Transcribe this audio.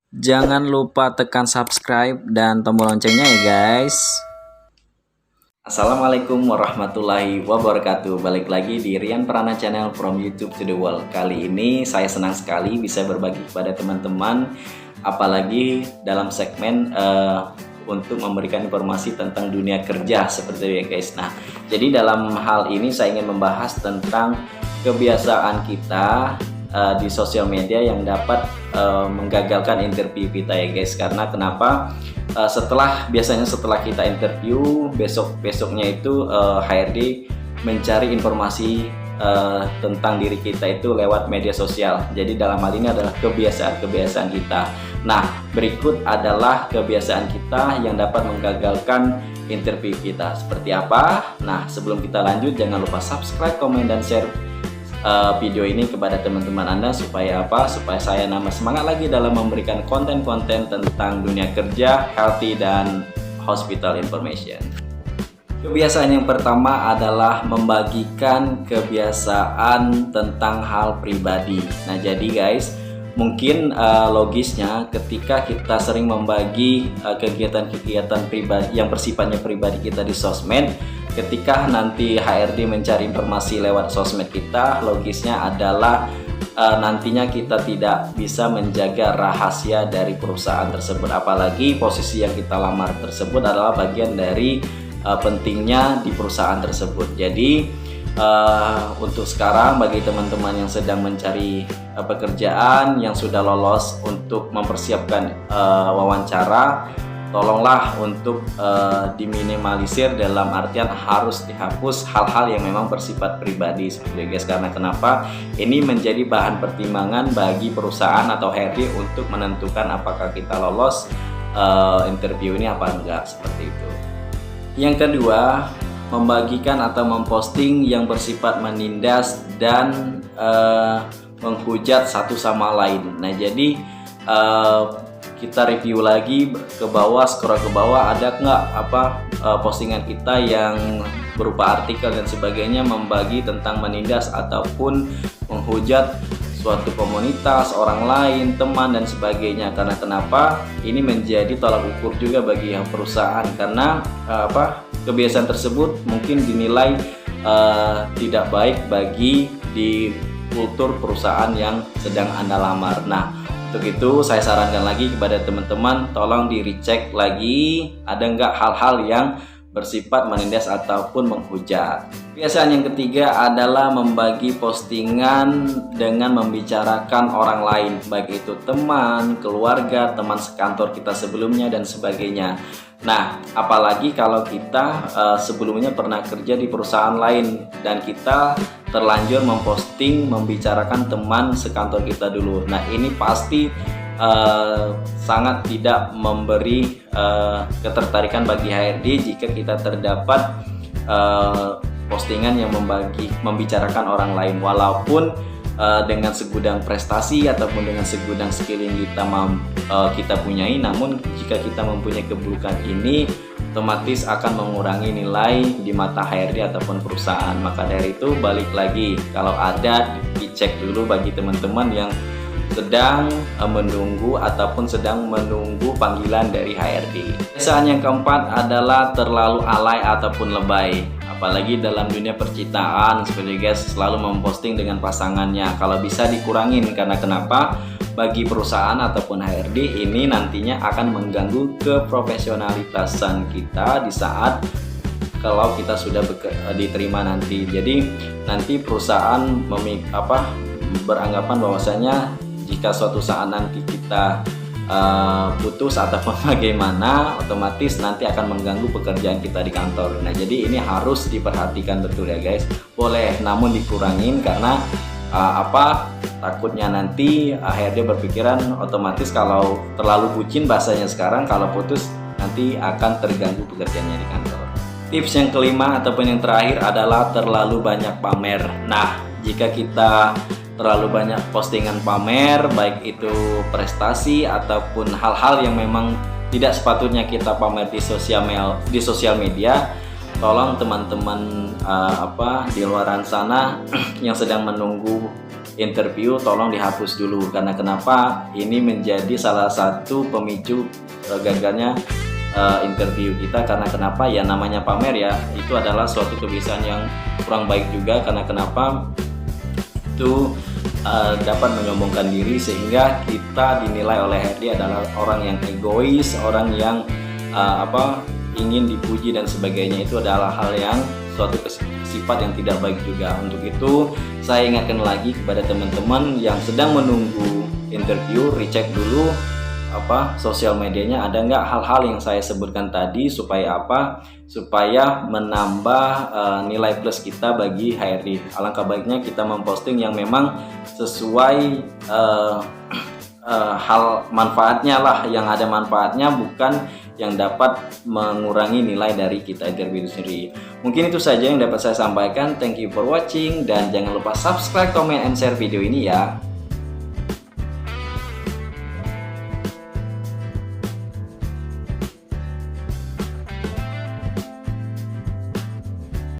Jangan lupa tekan subscribe dan tombol loncengnya ya guys. Assalamualaikum warahmatullahi wabarakatuh. Balik lagi di Rian Prana Channel from YouTube to the World. Kali ini saya senang sekali bisa berbagi kepada teman-teman, apalagi dalam segmen untuk memberikan informasi tentang dunia kerja seperti itu ya guys. Nah, jadi dalam hal ini saya ingin membahas tentang kebiasaan kita di sosial media yang dapat menggagalkan interview kita ya guys. Karena kenapa? Biasanya setelah kita interview, besoknya itu HRD mencari informasi tentang diri kita itu lewat media sosial. Jadi dalam hal ini adalah kebiasaan kita. Nah, berikut adalah kebiasaan kita yang dapat menggagalkan interview kita. Seperti apa? Nah, sebelum kita lanjut, jangan lupa subscribe, komen, dan share video ini kepada teman-teman Anda supaya apa? Supaya saya nambah semangat lagi dalam memberikan konten-konten tentang dunia kerja, healthy, dan hospital information. Kebiasaan yang pertama adalah membagikan kebiasaan tentang hal pribadi. Nah, jadi guys, mungkin logisnya ketika kita sering membagi kegiatan-kegiatan pribadi yang bersifatnya pribadi kita di sosmed, ketika nanti HRD mencari informasi lewat sosmed kita, logisnya adalah nantinya kita tidak bisa menjaga rahasia dari perusahaan tersebut. Apalagi posisi yang kita lamar tersebut adalah bagian dari pentingnya di perusahaan tersebut. Jadi untuk sekarang bagi teman-teman yang sedang mencari pekerjaan, yang sudah lolos untuk mempersiapkan wawancara, tolonglah untuk diminimalisir, dalam artian harus dihapus hal-hal yang memang bersifat pribadi seperti itu guys. Karena kenapa? Ini menjadi bahan pertimbangan bagi perusahaan atau HRD untuk menentukan apakah kita lolos interview ini apa enggak, seperti itu. Yang kedua, membagikan atau memposting yang bersifat menindas dan menghujat satu sama lain. Nah, jadi kita review lagi ke bawah, scroll ke bawah, ada nggak postingan kita yang berupa artikel dan sebagainya membagi tentang menindas ataupun menghujat suatu komunitas, orang lain, teman, dan sebagainya. Karena kenapa? Ini menjadi tolak ukur juga bagi yang perusahaan, karena kebiasaan tersebut mungkin dinilai tidak baik bagi di kultur perusahaan yang sedang Anda lamar. Nah, untuk itu saya sarankan lagi kepada teman-teman, tolong di recheck lagi ada nggak hal-hal yang bersifat menindas ataupun menghujat. Kebiasaan yang ketiga adalah membagi postingan dengan membicarakan orang lain, baik itu teman, keluarga, teman sekantor kita sebelumnya, dan sebagainya. Nah, apalagi kalau kita sebelumnya pernah kerja di perusahaan lain dan kita terlanjur memposting membicarakan teman sekantor kita dulu. Nah, ini pasti sangat tidak memberi ketertarikan bagi HRD jika kita terdapat postingan yang membicarakan orang lain, walaupun dengan segudang prestasi ataupun dengan segudang skill yang kita punyai, namun jika kita mempunyai keburukan ini, otomatis akan mengurangi nilai di mata HRD ataupun perusahaan. Maka dari itu, balik lagi, kalau ada dicek dulu bagi teman-teman yang sedang menunggu ataupun sedang menunggu panggilan dari HRD. Kebiasaan yang keempat adalah terlalu alay ataupun lebay, apalagi dalam dunia percintaan seperti guys, selalu memposting dengan pasangannya. Kalau bisa dikurangin, karena kenapa? Bagi perusahaan ataupun HRD ini nantinya akan mengganggu keprofesionalitasan kita di saat kalau kita sudah diterima nanti. Jadi nanti perusahaan beranggapan bahwasanya jika suatu saat nanti kita putus ataupun bagaimana, otomatis nanti akan mengganggu pekerjaan kita di kantor. Nah, jadi ini harus diperhatikan betul ya guys. Boleh namun dikurangin, karena takutnya nanti HRD berpikiran otomatis kalau terlalu bucin, bahasanya sekarang, kalau putus nanti akan terganggu pekerjaannya di kantor. Tips yang kelima ataupun yang terakhir adalah terlalu banyak pamer. Nah, jika kita terlalu banyak postingan pamer, baik itu prestasi ataupun hal-hal yang memang tidak sepatutnya kita pamer di sosial media, tolong teman-teman di luaran sana yang sedang menunggu interview tolong dihapus dulu. Karena kenapa? Ini menjadi salah satu pemicu gagalnya interview kita. Karena kenapa? Ya namanya pamer ya, itu adalah suatu kebiasaan yang kurang baik juga. Karena kenapa? Itu dapat menyombongkan diri sehingga kita dinilai oleh HRD adalah orang yang egois, orang yang ingin dipuji dan sebagainya. Itu adalah hal yang suatu sifat yang tidak baik juga. Untuk itu saya ingatkan lagi kepada teman-teman yang sedang menunggu interview, recheck dulu sosial medianya ada nggak hal-hal yang saya sebutkan tadi, supaya supaya menambah nilai plus kita bagi HRD. Alangkah baiknya kita memposting yang memang sesuai hal manfaatnya lah, yang ada manfaatnya, bukan yang dapat mengurangi nilai dari kita interview itu sendiri. Mungkin itu saja yang dapat saya sampaikan. Thank you for watching, dan jangan lupa subscribe, comment, and share video ini ya.